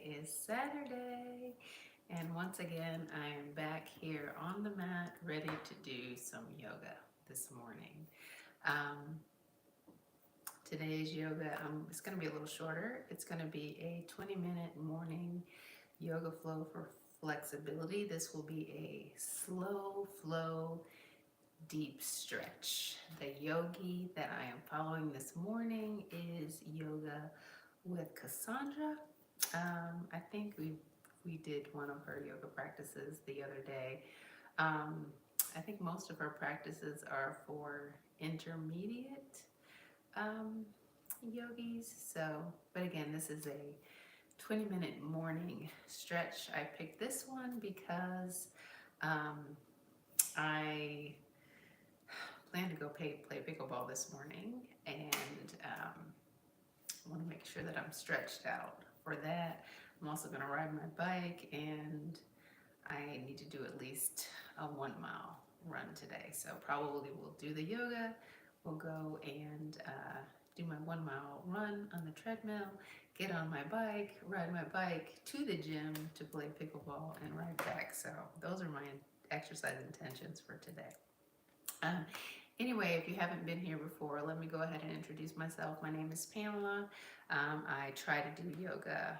is Saturday, and once again, I am back here on the mat ready to do some yoga this morning. Um, Today's yoga, it's going to be a little shorter. It's going to be a 20-minute morning yoga flow for flexibility. This will be a slow flow, deep stretch. The yogi that I am following this morning is yoga with Kassandra. I think we did one of her yoga practices the other day. Um, I think most of her practices are for intermediate um, yogis. So, but again, this is a 20-minute morning stretch. I picked this one because um, I plan to go play pickleball this morning, and I want to make sure that I'm stretched out for that. I'm also going to ride my bike, and I need to do at least a 1 mile run today. So probably we'll do the yoga. We'll go and do my 1 mile run on the treadmill, get on my bike, ride my bike to the gym to play pickleball and ride back. So those are my exercise intentions for today. Um, Anyway, if you haven't been here before, let me go ahead and introduce myself. My name is Pamela. I try to do yoga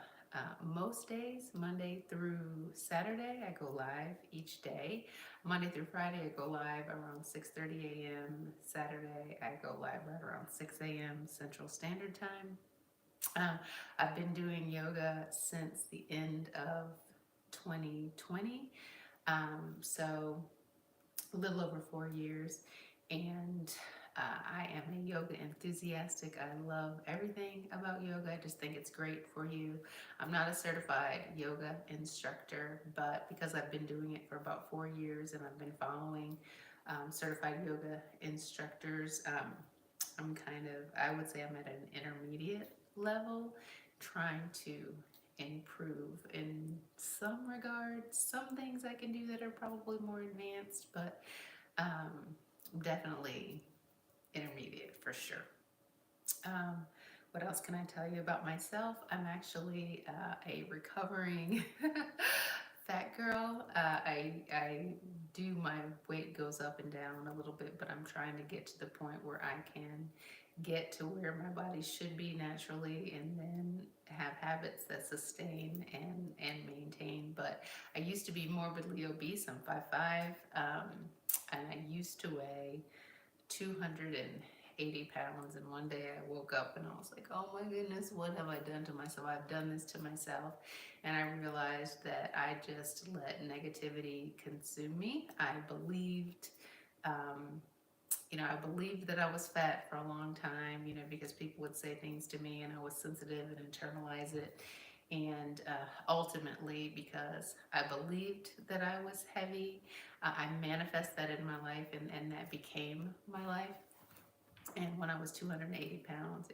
most days, Monday through Saturday. I go live each day. Monday through Friday, I go live around 6:30 a.m. Saturday, I go live right around 6 a.m. Central Standard Time. I've been doing yoga since the end of 2020. So a little over 4 years, and I am a yoga enthusiastic. I love everything about yoga. I just think it's great for you. I'm not a certified yoga instructor, but because I've been doing it for about 4 years and I've been following certified yoga instructors, I would say I'm at an intermediate level, trying to improve in some regards. Some things I can do that are probably more advanced, but um, definitely intermediate for sure. Um, what else can I tell you about myself? I'm actually a recovering fat girl. I do, my weight goes up and down a little bit, but I'm trying to get to the point where I can get to where my body should be naturally, and then have habits that sustain and maintain. But I used to be morbidly obese. I'm 5'5", and I used to weigh 280 pounds. And one day I woke up and I was like, oh my goodness, what have I done to myself? I've done this to myself. And I realized that I just let negativity consume me. Um, I believed that I was fat for a long time, because people would say things to me and I was sensitive and internalize it. And ultimately, because I believed that I was heavy, I manifest that in my life, and that became my life. And when I was 280 pounds,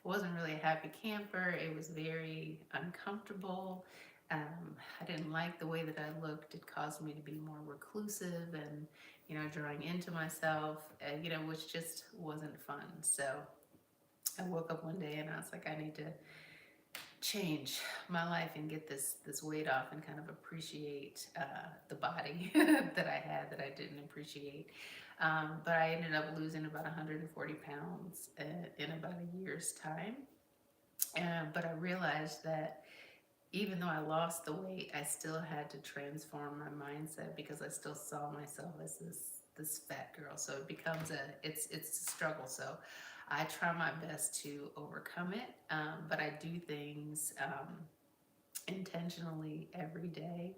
wasn't really a happy camper. It was very uncomfortable. I didn't like the way that I looked. It caused me to be more reclusive and, drawing into myself, which just wasn't fun. So I woke up one day and I was like, I need to change my life and get this weight off and kind of appreciate the body that I had that I didn't appreciate. But I ended up losing about 140 pounds in about a year's time. But I realized that even though I lost the weight, I still had to transform my mindset, because I still saw myself as this fat girl. So it's a struggle. So I try my best to overcome it, but I do things intentionally every day,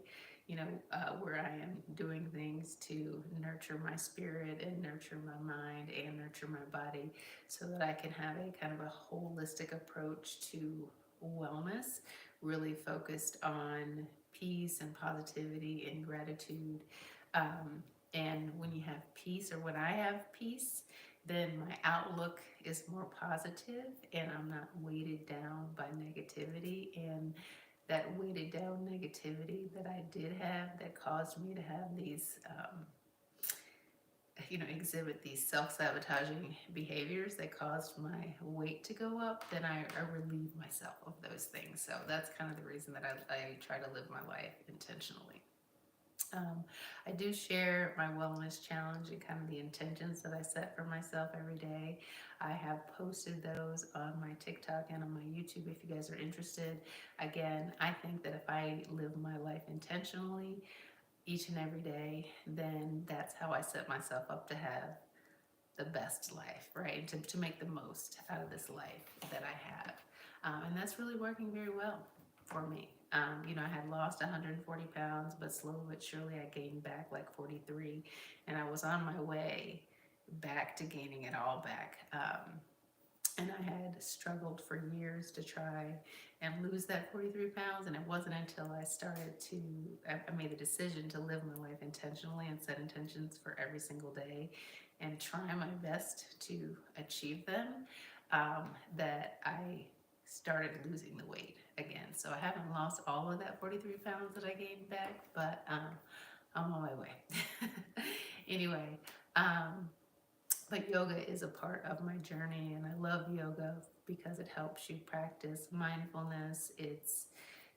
where I am doing things to nurture my spirit and nurture my mind and nurture my body, so that I can have a kind of a holistic approach to wellness, really focused on peace and positivity and gratitude. Um, and when you have peace, or when I have peace, then my outlook is more positive and I'm not weighted down by negativity. And that weighted down negativity that I did have, that caused me to have these exhibit these self-sabotaging behaviors that caused my weight to go up, then I relieve myself of those things. So that's kind of the reason that I try to live my life intentionally. Um, I do share my wellness challenge and kind of the intentions that I set for myself every day. I have posted those on my TikTok and on my YouTube if you guys are interested. Again, I think that if I live my life intentionally each and every day, then that's how I set myself up to have the best life, right? To make the most out of this life that I have. And that's really working very well for me. I had lost 140 pounds, but slowly but surely I gained back like 43, and I was on my way back to gaining it all back. And I had struggled for years to try and lose that 43 pounds. And it wasn't until I made a decision to live my life intentionally and set intentions for every single day and try my best to achieve them, that I started losing the weight again. So I haven't lost all of that 43 pounds that I gained back, but I'm on my way. Anyway, um, but yoga is a part of my journey, and I love yoga because it helps you practice mindfulness. It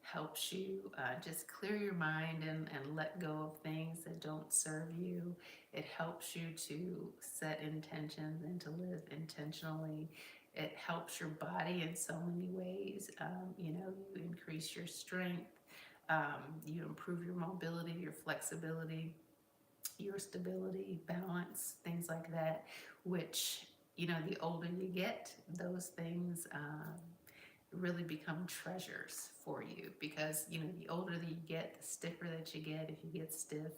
helps you just clear your mind and let go of things that don't serve you. It helps you to set intentions and to live intentionally. It helps your body in so many ways. You increase your strength, you improve your mobility, your flexibility, your stability, balance, things like that, which, the older you get, those things really become treasures for you because, the older that you get, the stiffer that you get. If you get stiff,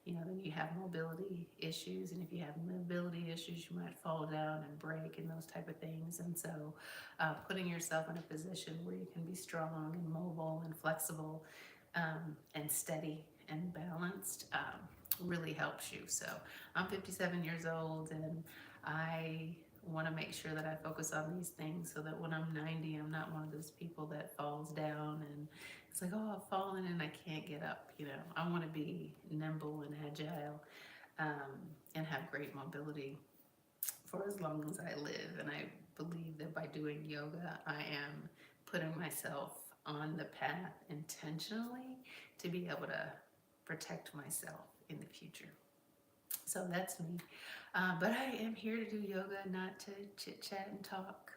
then you have mobility issues. And if you have mobility issues, you might fall down and break and those type of things. And so putting yourself in a position where you can be strong and mobile and flexible, and steady and balanced, really helps you. So I'm 57 years old, and I want to make sure that I focus on these things so that when I'm 90, I'm not one of those people that falls down and it's like, oh, I've fallen and I can't get up. I want to be nimble and agile, and have great mobility for as long as I live. And I believe that by doing yoga, I am putting myself on the path intentionally to be able to protect myself in the future. So that's me. But I am here to do yoga, not to chit chat and talk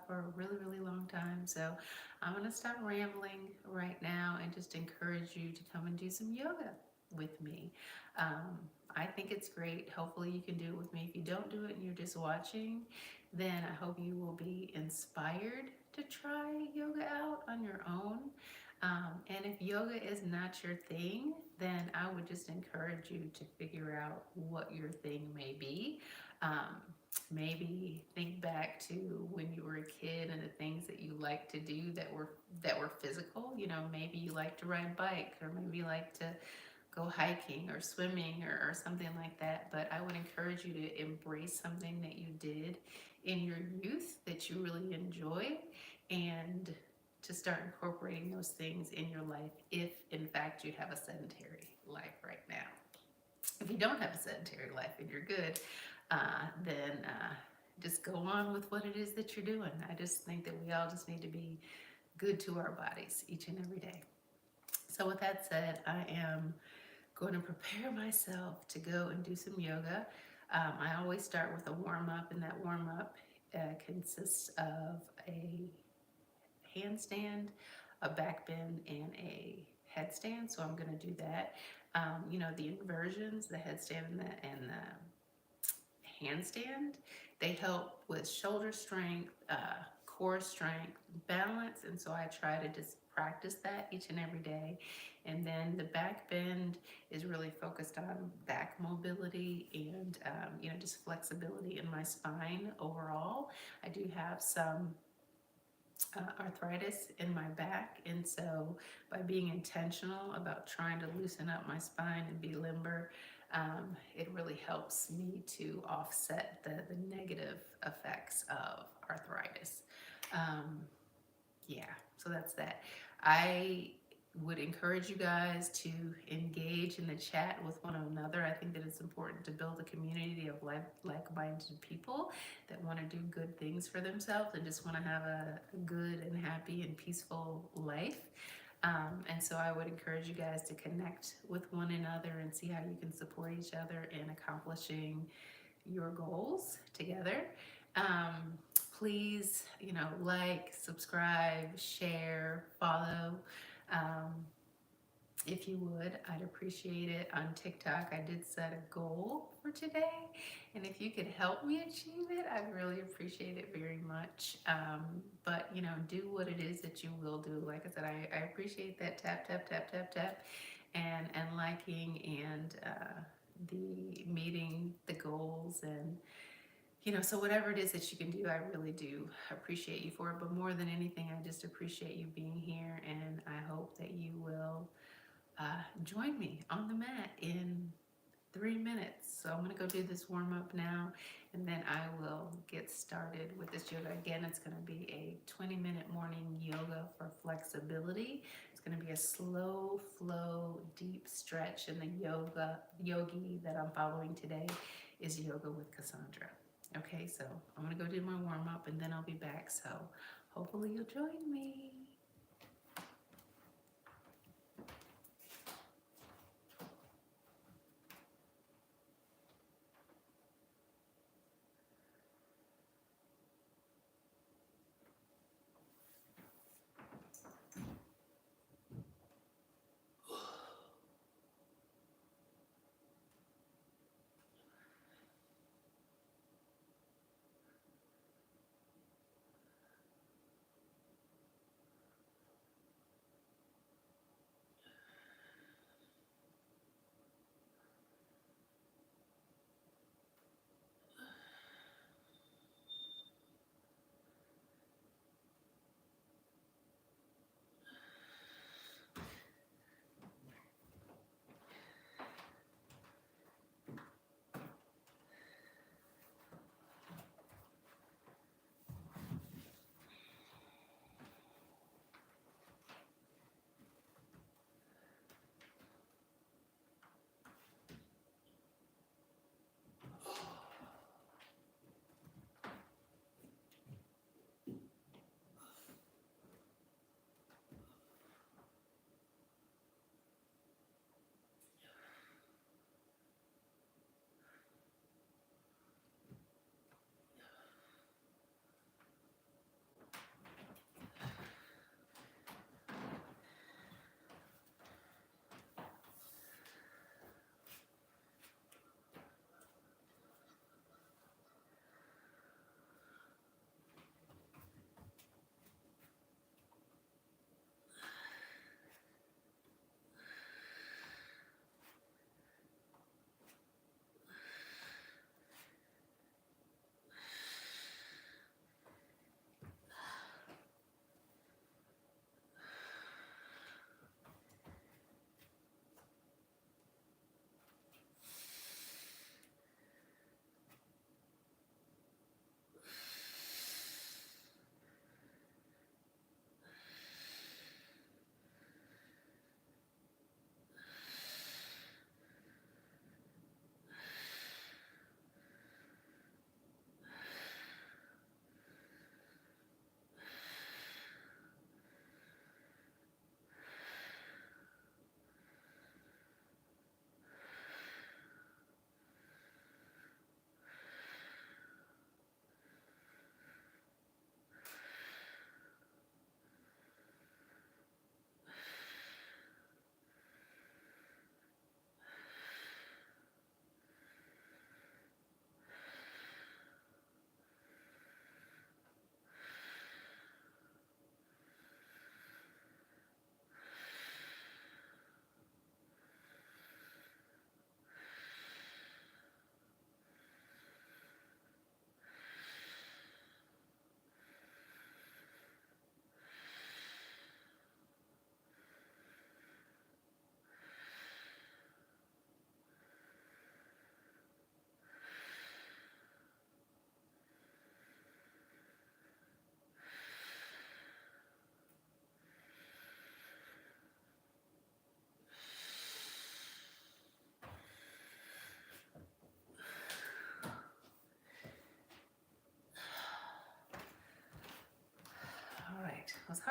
for a really, really long time. So I'm going to stop rambling right now and just encourage you to come and do some yoga with me. Um, I think it's great. Hopefully, you can do it with me. If you don't do it and you're just watching, then I hope you will be inspired to try yoga out on your own. And if yoga is not your thing, then I would just encourage you to figure out what your thing may be. Um, Maybe think back to when you were a kid and the things that you liked to do that were physical. Maybe you like to ride a bike, or maybe you like to go hiking or swimming, or something like that. But I would encourage you to embrace something that you did in your youth that you really enjoy, and to start incorporating those things in your life if in fact you have a sedentary life right now. If you don't have a sedentary life and you're good, then just go on with what it is that you're doing. I just think that we all just need to be good to our bodies each and every day. So with that said, I am going to prepare myself to go and do some yoga. I always start with a warm-up, and that warm-up consists of a handstand, a back bend, and a headstand. So I'm going to do that. The inversions, the headstand and the handstand, they help with shoulder strength, core strength, balance. And so I try to just practice that each and every day. And then the back bend is really focused on back mobility and, just flexibility in my spine overall. I do have some arthritis in my back, and so by being intentional about trying to loosen up my spine and be limber, it really helps me to offset the negative effects of arthritis. Um, yeah, so that's that. I would encourage you guys to engage in the chat with one another. I think that it's important to build a community of like-minded people that want to do good things for themselves and just want to have a good and happy and peaceful life. And so I would encourage you guys to connect with one another and see how you can support each other in accomplishing your goals together. Um, Please, like, subscribe, share, follow. Um, if you would, I'd appreciate it. On TikTok, I did set a goal for today, and if you could help me achieve it, I'd really appreciate it very much. But do what it is that you will do. Like I said, I appreciate that tap, tap, tap, tap, tap, and liking and the meeting the goals and so whatever it is that you can do, I really do appreciate you for it. But more than anything, I just appreciate you being here, and I hope that you will join me on the mat in 3 minutes. So I'm going to go do this warm up now, and then I will get started with this yoga. Again, it's going to be a 20-minute morning yoga for flexibility. It's going to be a slow flow, deep stretch, and the yogi that I'm following today is Yoga with Kassandra. Okay, so I'm going to go do my warm up, and then I'll be back. So hopefully you'll join me.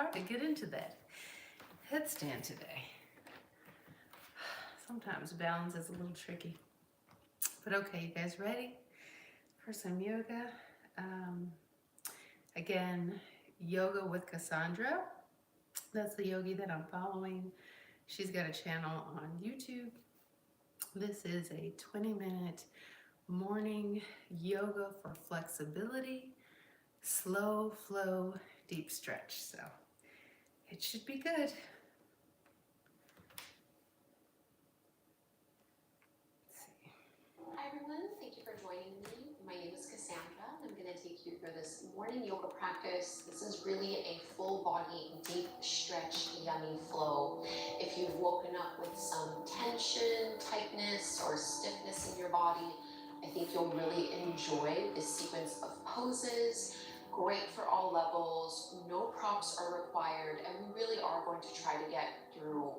hard to get into that headstand today. Sometimes balance is a little tricky. But okay, you guys ready for some yoga? Again, yoga with Kassandra. That's the yogi that I'm following. She's got a channel on YouTube. This is a 20-minute morning yoga for flexibility, slow flow, deep stretch. So it should be good. Hi everyone, thank you for joining me. My name is Kassandra and I'm going to take you through this morning yoga practice. This is really a full body, deep stretch, yummy flow. If you've woken up with some tension, tightness, or stiffness in your body, I think you'll really enjoy this sequence of poses. Great for all levels, no props are required, and we really are going to try to get through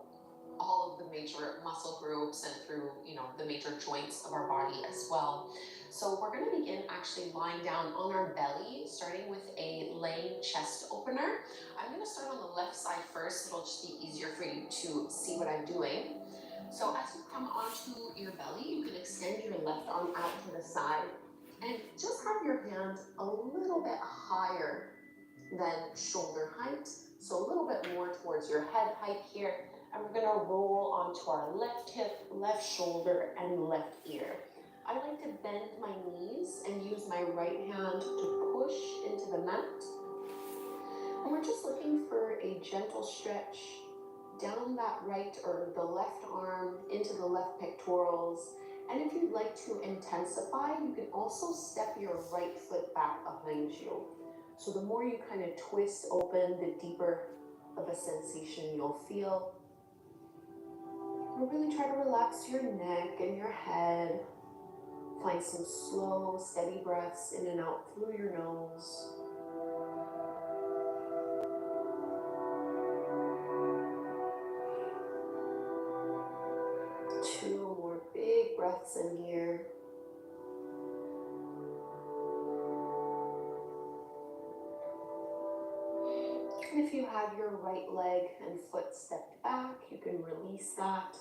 all of the major muscle groups and through, the major joints of our body as well. So we're going to begin actually lying down on our belly, starting with a laying chest opener. I'm going to start on the left side first. It'll just be easier for you to see what I'm doing. So as you come onto your belly, you can extend your left arm out to the side and just have your hand a little bit higher than shoulder height. So a little bit more towards your head height here. And we're gonna roll onto our left hip, left shoulder, and left ear. I like to bend my knees and use my right hand to push into the mat. And we're just looking for a gentle stretch down that right or the left arm into the left pectorals. And if you'd like to intensify, you can also step your right foot back behind you. So the more you kind of twist open, the deeper of a sensation you'll feel. Really try to relax your neck and your head. Find some slow, steady breaths in and out through your nose. Two more big breaths in here. And if you have your right leg and foot stepped back, you can release that.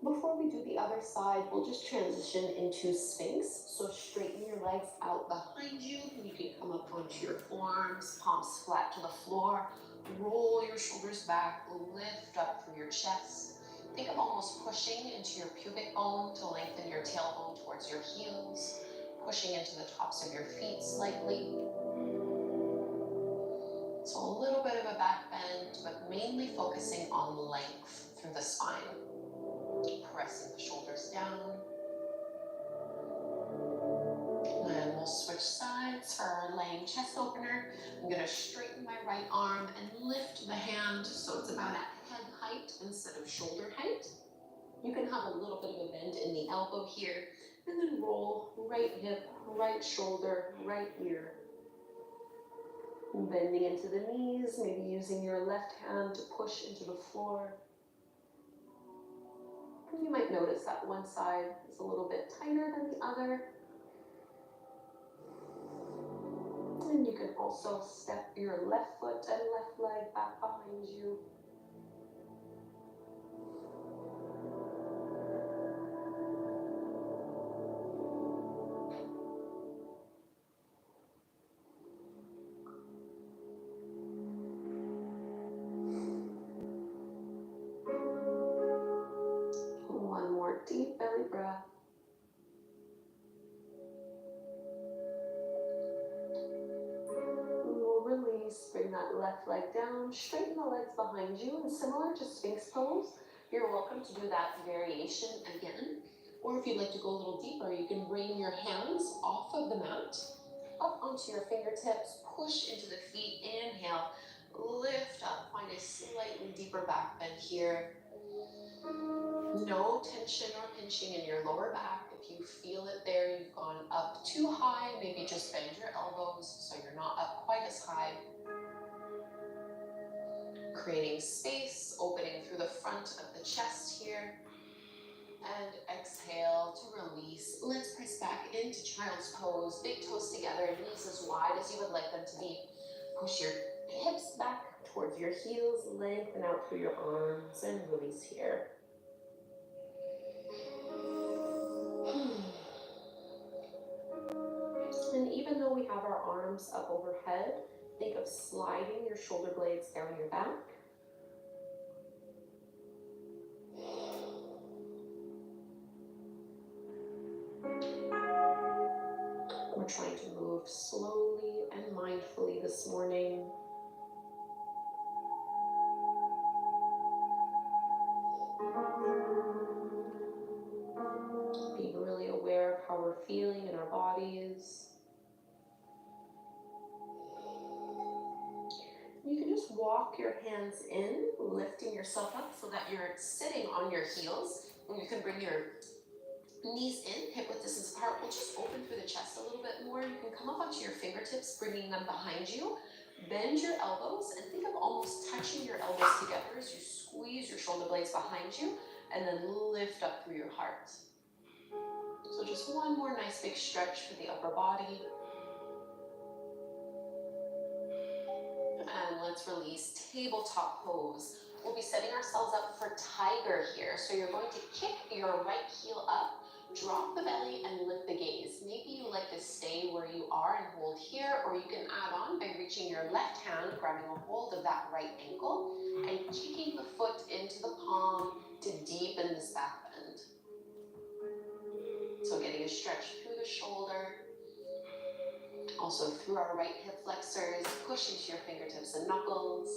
Before we do the other side, we'll just transition into Sphinx. So straighten your legs out behind you. You can come up onto your forearms, palms flat to the floor. Roll your shoulders back, lift up through your chest. Think of almost pushing into your pubic bone to lengthen your tailbone towards your heels, pushing into the tops of your feet slightly. So a little bit of a back bend, but mainly focusing on length through the spine. Pressing the shoulders down. And we'll switch sides for our laying chest opener. I'm going to straighten my right arm and lift the hand so it's about at head height instead of shoulder height. You can have a little bit of a bend in the elbow here, and then roll right hip, right shoulder, right ear. Bending into the knees, maybe using your left hand to push into the floor. You might notice that one side is a little bit tighter than the other. And you can also step your left foot and left leg back behind you. One more deep belly breath. We'll release, bring that left leg down, straighten the legs behind you, and similar to Sphinx pose, you're welcome to do that variation again. Or if you'd like to go a little deeper, you can bring your hands off of the mat, up onto your fingertips, push into the feet, inhale, lift up, find a slightly deeper back bend here. No tension or pinching in your lower back. If you feel it there, you've gone up too high, maybe just bend your elbows so you're not up quite as high. Creating space, opening through the front of the chest here. And exhale to release. Let's press back into child's pose. Big toes together, knees as wide as you would like them to be. Push your hips back, towards your heels, lengthen out through your arms and release here. And even though we have our arms up overhead, think of sliding your shoulder blades down your back. We're trying to move slowly and mindfully this morning. Being really aware of how we're feeling in our bodies. You can just walk your hands in, lifting yourself up so that you're sitting on your heels. And you can bring your knees in, hip width distance apart. We'll just open through the chest a little bit more. You can come up onto your fingertips, bringing them behind you. Bend your elbows and think of almost touching your elbows together as you squeeze your shoulder blades behind you and then lift up through your heart. So just one more nice big stretch for the upper body. And let's release tabletop pose. We'll be setting ourselves up for tiger here. So you're going to kick your right heel up, drop the belly and lift the gaze. Maybe you like to stay where you are and hold here, or you can add on by reaching your left hand, grabbing a hold of that right ankle and kicking the foot into the palm to deepen this back bend. So getting a stretch through the shoulder, also through our right hip flexors, push into your fingertips and knuckles.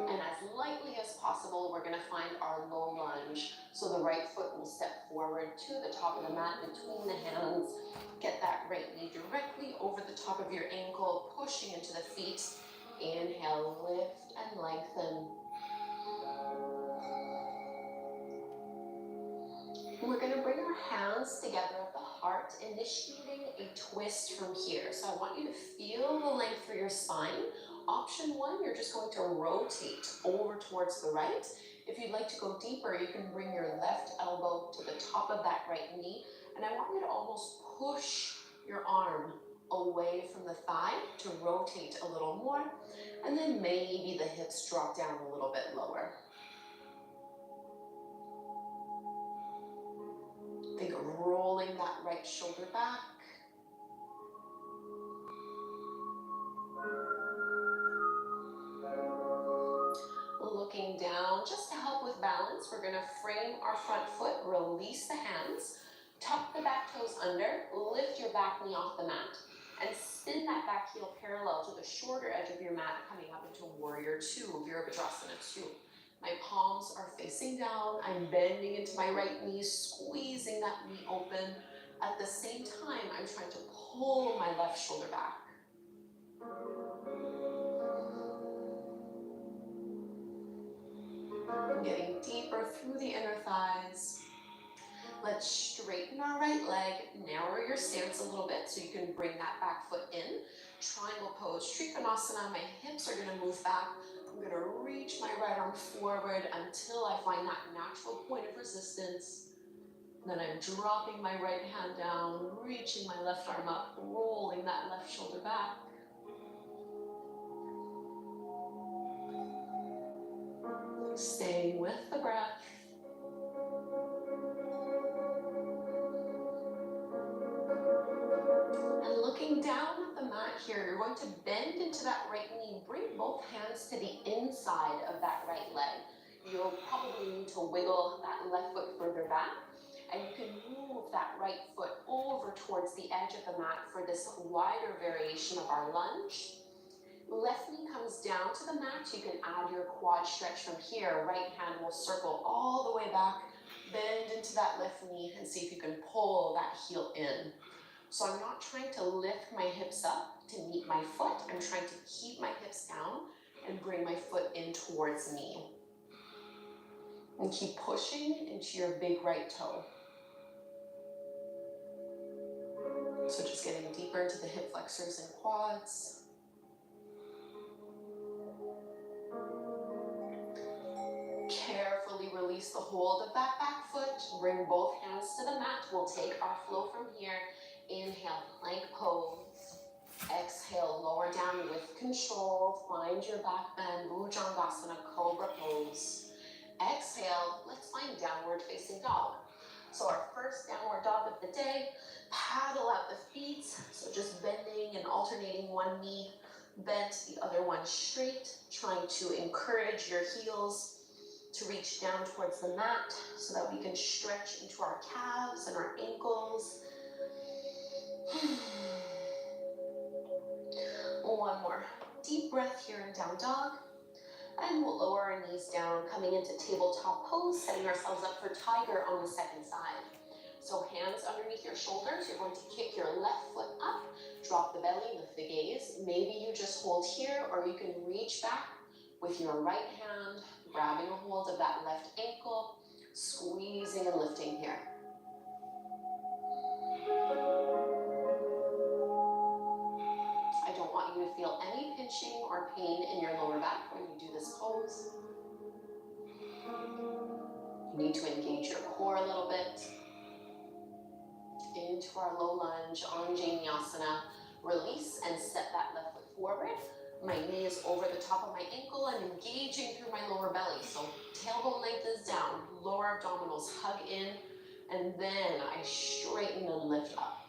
And as lightly as possible, we're gonna find our low lunge. So the right foot will step forward to the top of the mat between the hands. Get that right knee directly over the top of your ankle, pushing into the feet. Inhale, lift and lengthen. We're gonna bring our hands together at the heart, initiating a twist from here. So I want you to feel the length through your spine. Option one, you're just going to rotate over towards the right. If you'd like to go deeper, you can bring your left elbow to the top of that right knee. And I want you to almost push your arm away from the thigh to rotate a little more. And then maybe the hips drop down a little bit lower. Think of rolling that right shoulder back. Looking down, just to help with balance, we're gonna frame our front foot, release the hands, tuck the back toes under, lift your back knee off the mat, and spin that back heel parallel to the shorter edge of your mat, coming up into Warrior Two, Virabhadrasana 2. My palms are facing down, I'm bending into my right knee, squeezing that knee open. At the same time, I'm trying to pull my left shoulder back. I'm getting deeper through the inner thighs. Let's straighten our right leg, narrow your stance a little bit so you can bring that back foot in. Triangle pose, Trikonasana, my hips are gonna move back. I'm gonna reach my right arm forward until I find that natural point of resistance. Then I'm dropping my right hand down, reaching my left arm up, rolling that left shoulder back. Staying with the breath. And looking down at the mat here, you're going to bend into that right knee. Bring both hands to the inside of that right leg. You'll probably need to wiggle that left foot further back. And you can move that right foot over towards the edge of the mat for this wider variation of our lunge. Left knee comes down to the mat. You can add your quad stretch from here. Right hand will circle all the way back. Bend into that left knee and see if you can pull that heel in. So I'm not trying to lift my hips up to meet my foot. I'm trying to keep my hips down and bring my foot in towards me. And keep pushing into your big right toe. So just getting deeper into the hip flexors and quads. Carefully release the hold of that back foot. Bring both hands to the mat. We'll take our flow from here. Inhale, plank pose. Exhale, lower down with control. Find your back bend, Bhujangasana, Cobra Pose. Exhale, let's find downward facing dog. So our first downward dog of the day, paddle out the feet. So just bending and alternating one knee bent, the other one straight, trying to encourage your heels to reach down towards the mat so that we can stretch into our calves and our ankles. One more deep breath here in down dog. And we'll lower our knees down, coming into tabletop pose, setting ourselves up for tiger on the second side. So hands underneath your shoulders, you're going to kick your left foot up, drop the belly, lift the gaze. Maybe you just hold here, or you can reach back with your right hand, grabbing a hold of that left ankle, squeezing and lifting here. I don't want you to feel any pinching or pain in your lower back when you do this pose. You need to engage your core a little bit. Into our low lunge, Anjaneyasana. Release and step that left foot forward. My knee is over the top of my ankle and engaging through my lower belly. So tailbone length is down, lower abdominals hug in, and then I straighten and lift up.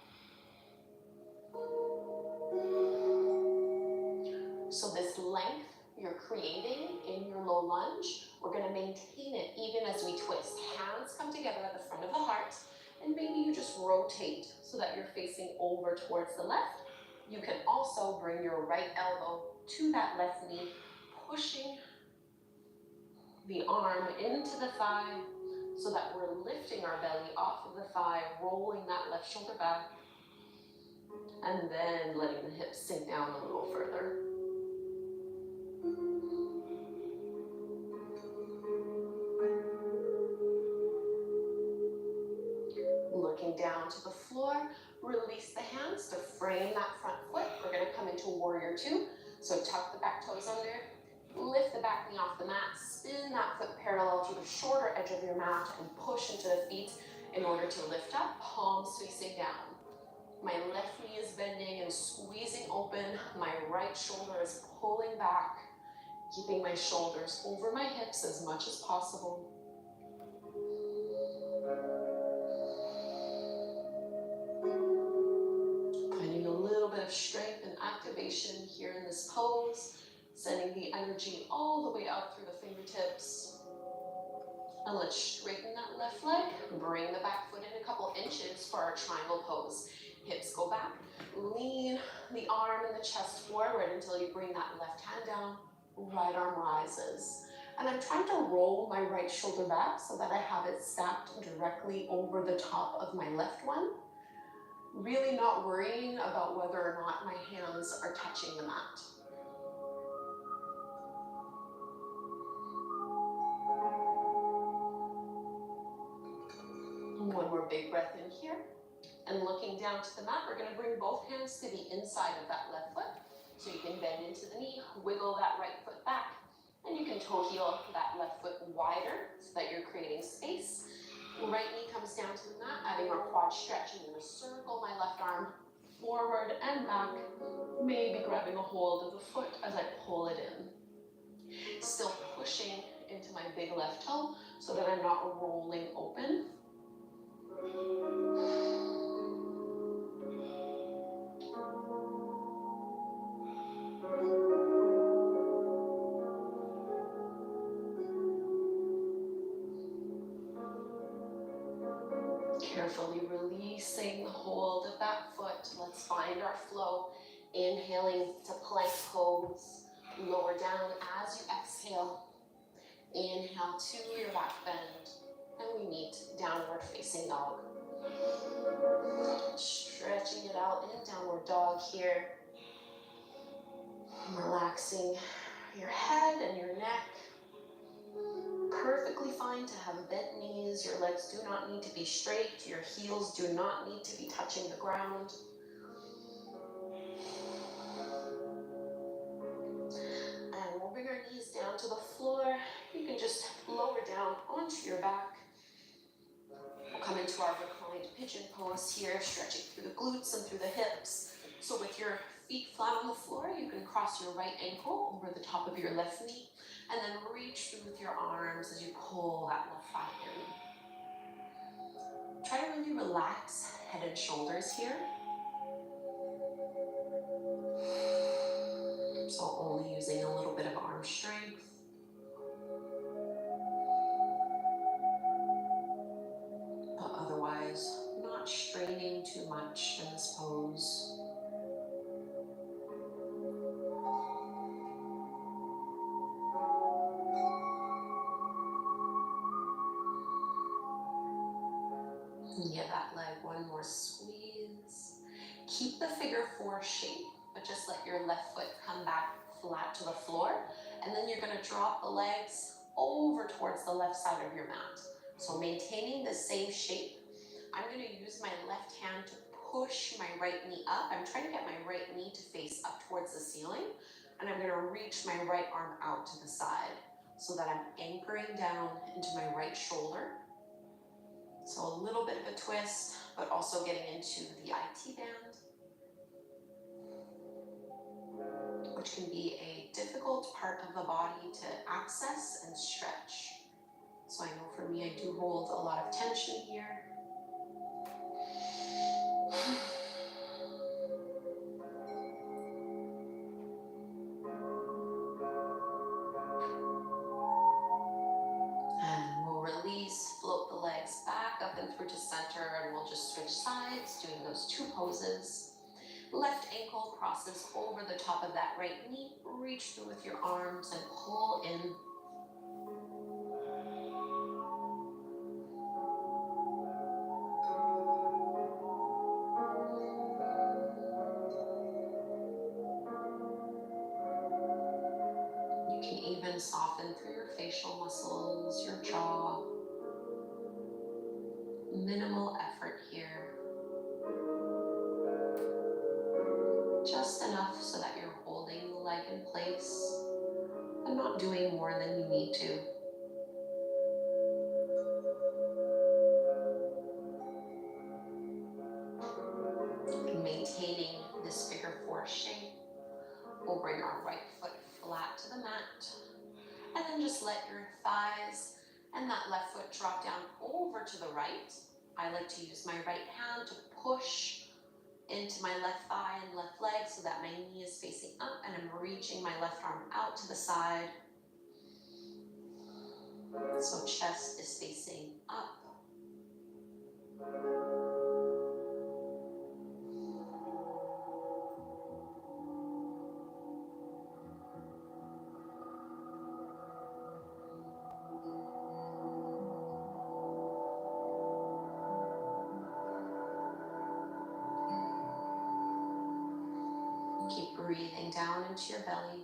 So this length you're creating in your low lunge, we're going to maintain it even as we twist. Hands come together at the front of the heart, and maybe you just rotate so that you're facing over towards the left. You can also bring your right elbow to that left knee, pushing the arm into the thigh so that we're lifting our belly off of the thigh, rolling that left shoulder back, and then letting the hips sink down a little further. Looking down to the floor, release the hands to frame that front foot. We're going to come into warrior two. So tuck the back toes under, lift the back knee off the mat, spin that foot parallel to the shorter edge of your mat and push into the feet in order to lift up, palms facing down. My left knee is bending and squeezing open. My right shoulder is pulling back, keeping my shoulders over my hips as much as possible. Finding a little bit of strength and activation here in this pose, sending the energy all the way out through the fingertips. And let's straighten that left leg, bring the back foot in a couple inches for our triangle pose. Hips go back, lean the arm and the chest forward until you bring that left hand down, right arm rises. And I'm trying to roll my right shoulder back so that I have it stacked directly over the top of my left one. Really not worrying about whether or not my hands are touching the mat. One more big breath in here. And looking down to the mat, we're going to bring both hands to the inside of that left foot. So you can bend into the knee, wiggle that right foot back, and you can toe heel that left foot wider so that you're creating space. Right knee comes down to the mat, adding our quad stretch. I'm going to circle my left arm forward and back, maybe grabbing a hold of the foot as I pull it in. Still pushing into my big left toe so that I'm not rolling open. Carefully releasing the hold of that foot. Let's find our flow. Inhaling to plank pose. Lower down as you exhale. Inhale to your back bend. And we meet downward facing dog. Stretching it out in downward dog here. Relaxing your head and your neck. Perfectly fine to have bent knees. Your legs do not need to be straight. Your heels do not need to be touching the ground. And we'll bring our knees down to the floor. You can just lower down onto your back. We'll come into our reclined pigeon pose here, stretching through the glutes and through the hips. So with your feet flat on the floor, you can cross your right ankle over the top of your left knee and then reach through with your arms as you pull that left thigh in. Try to really relax head and shoulders here. So only using a little bit of arm strength. But otherwise, not straining too much in this pose. And give that leg one more squeeze. Keep the figure four shape, but just let your left foot come back flat to the floor. And then you're gonna drop the legs over towards the left side of your mat. So maintaining the same shape, I'm gonna use my left hand to push my right knee up. I'm trying to get my right knee to face up towards the ceiling. And I'm gonna reach my right arm out to the side so that I'm anchoring down into my right shoulder. So a little bit of a twist, but also getting into the IT band, which can be a difficult part of the body to access and stretch. So I know for me, I do hold a lot of tension here. And we'll release, float the legs back up and through to center, and we'll just switch sides, doing those two poses. Left ankle crosses over the top of that right knee. Reach through with your arms and pull in. You can even soften through your facial muscles, your jaw. Minimal effort here. Just enough so that you're holding the leg in place and not doing more than you need to. And maintaining this figure four shape, we'll bring our right foot flat to the mat. And then just let your thighs and that left foot drop down over to the right. I like to use my right hand to push into my left thigh and left leg so that my knee is facing up and I'm reaching my left arm out to the side. So chest is facing up. Keep breathing down into your belly.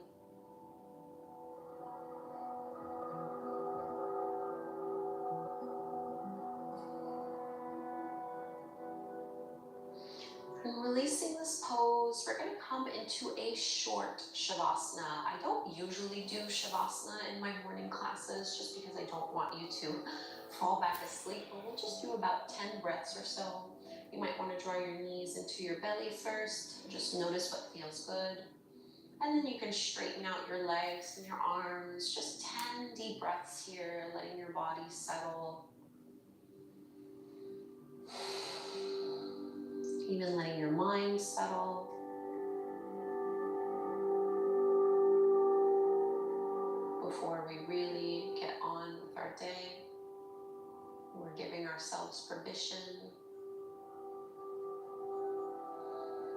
And releasing this pose, we're going to come into a short Shavasana. I don't usually do Shavasana in my morning classes just because I don't want you to fall back asleep, but we'll just do about 10 breaths or so. You might want to draw your knees into your belly first. Just notice what feels good. And then you can straighten out your legs and your arms. Just 10 deep breaths here, letting your body settle. Even letting your mind settle. Before we really get on with our day, we're giving ourselves permission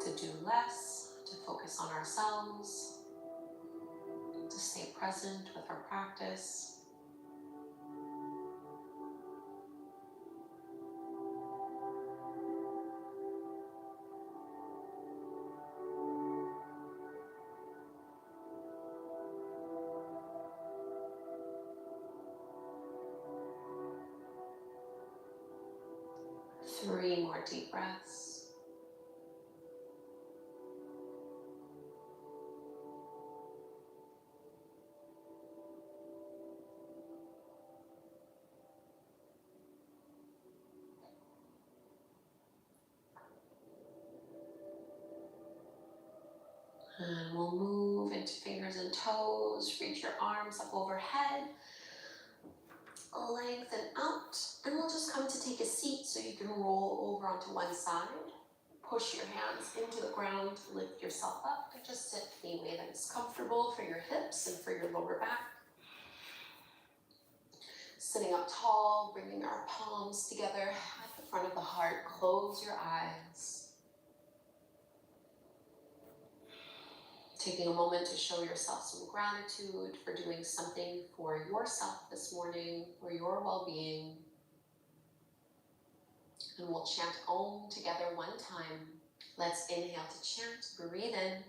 to do less, to focus on ourselves, to stay present with our practice. Three more deep breaths. toes, reach your arms up overhead, lengthen out, and we'll just come to take a seat so you can roll over onto one side. Push your hands into the ground, lift yourself up, and just sit any way that is comfortable for your hips and for your lower back. Sitting up tall, bringing our palms together at the front of the heart. Close your eyes. Taking a moment to show yourself some gratitude for doing something for yourself this morning, for your well-being. And we'll chant Om together one time. Let's inhale to chant. Breathe in.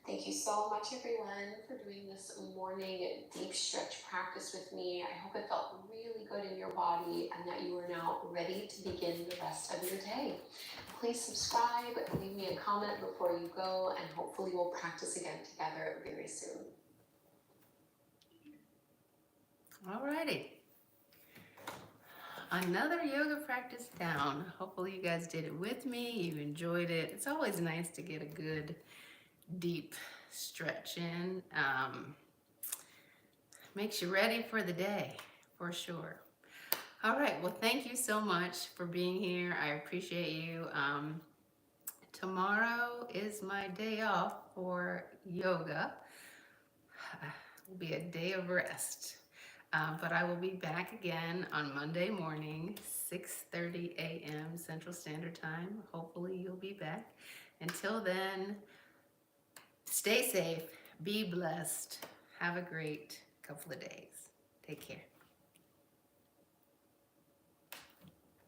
Thank you so much, everyone, for doing this morning deep stretch practice with me. I hope it felt really good in your body and that you are now ready to begin the rest of your day. Please subscribe, leave me a comment before you go, and hopefully we'll practice again together very soon. Alrighty. Another yoga practice down. Hopefully you guys did it with me. You enjoyed it. It's always nice to get a good deep stretch in. Makes you ready for the day, for sure. All right, well, thank you so much for being here. I appreciate you. Tomorrow is my day off for yoga. It will be a day of rest. But I will be back again on Monday morning, 6:30 a.m. Central Standard Time. Hopefully you'll be back. Until then, stay safe, be blessed, have a great couple of days. Take care.